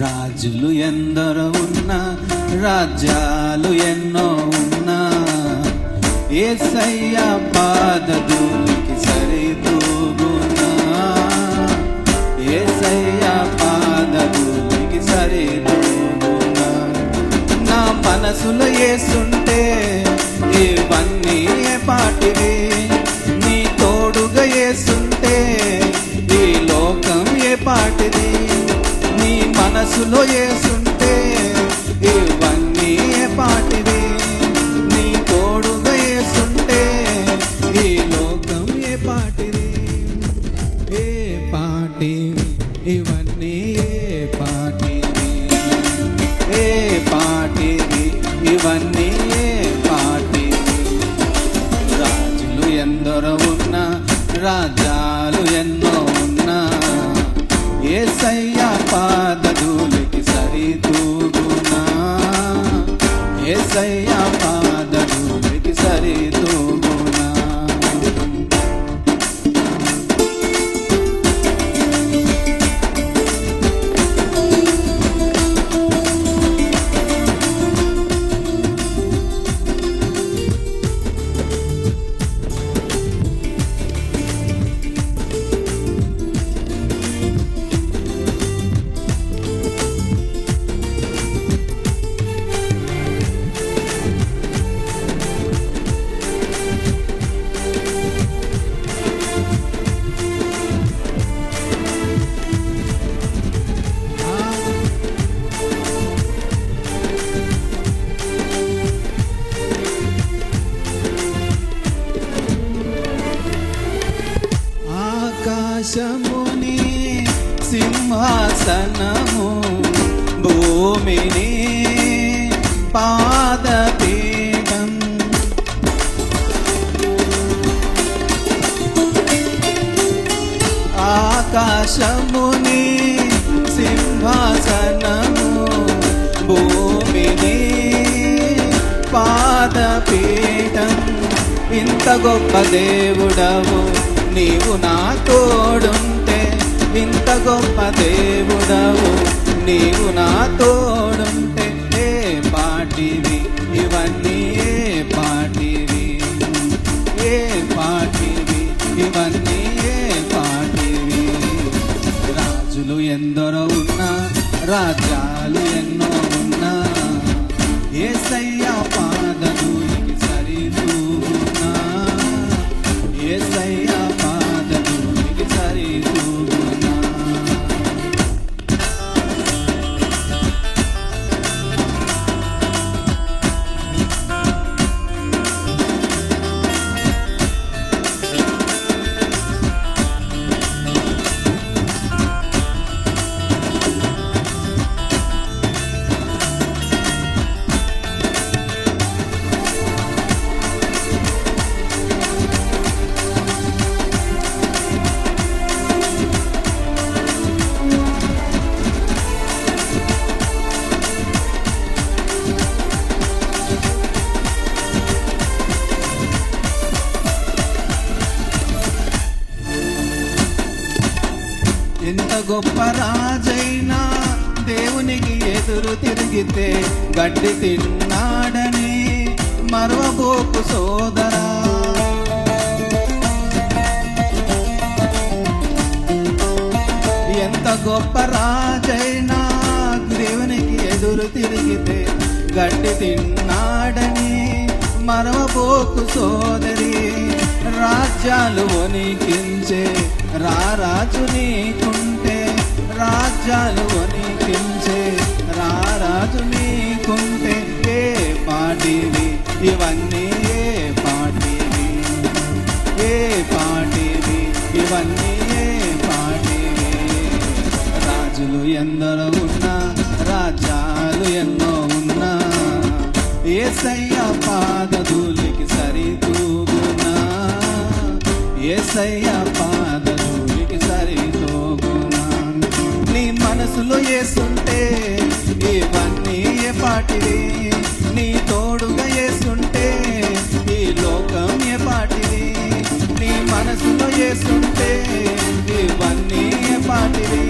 రాజులు ఎందరో ఉన్నా, రాజ్యాలు ఎన్నో ఉన్నా, యేసయ్య పాదధూళికి సరితూగునా, యేసయ్య పాదధూళికి సరితూగునా. నా మనసులో యేసుంటే ఇవన్నీ పాటివి, నీ తోడుగా యేసుంటే ఈ లోకం ఏ పాటిది. నీ మనసులో యేసుంటే ఇవన్నీ ఏ పాటిది, నీ తోడుగా యేసుంటే ఈ లోకం ఏ పాటిది. ఏ పాటివి ఇవన్నీ, ఏ పాటివి, ఏ పాటివి ఇవన్నీ, ఏ పాటివి. రాజులు ఎందరో ఉన్నా, రాజ్యాలు ఎన్నో ఉన్నా, యేసయ్య పాదధూళికి సరితూగునా, యేసయ్య పాదధూళికి సరితూగునా. ఆకాశముని సింహాసనము, భూమిని పాదపీఠం, ఆకాశముని సింహాసనము, భూమిని పాదపీఠం. ఇంత గొప్ప దేవుడవు నీవు నా తోడుంటే, ఇంత గొప్ప దేవుడవు నీవు నా తోడుంటే, ఏ పాటివి ఇవన్నీ, ఏ పాటివి, ఏ పాటివి ఇవన్నీ, ఏ పాటివి. రాజులు ఎందరో ఉన్నా, రాజ్యాలు ఎన్నో ఉన్నా, యేసయ్య పాదధూళికి సరితూగునా, యేసయ్య పాదధూళికి సరితూగునా. ఎంత గొప్ప రాజైనా దేవునికి ఎదురు తిరిగితే గడ్డి తిన్నాడని మరవబోకు సోదరా. ఎంత గొప్ప రాజైనా దేవునికి ఎదురు తిరిగితే గడ్డి తిన్నాడని మరవబోకు సోదరి. రాజ్యాలు వణికించే రారాజు నీకుంటే, రాజ్యాలు వణికించే రారాజు నీకుంటే, ఏ పాటివి ఇవన్నీ, ఏ పాటివి, ఏ పాటివి ఇవన్నీ, ఏ పాటివి. రాజులు ఎందరో ఉన్నా, రాజ్యాలు ఎన్నో ఉన్నా, యేసయ్య పాదధూళికి సరితూగునా, యేసయ్య పాదధూళికి సరితూగునా. నీ మనసులో యేసుంటే ఇవన్నీ ఏ పాటివి, నీ తోడుగా యేసుంటే ఈ లోకం ఏ పాటిది. నీ మనసులో యేసుంటే ఇవన్నీ ఏ పాటివి,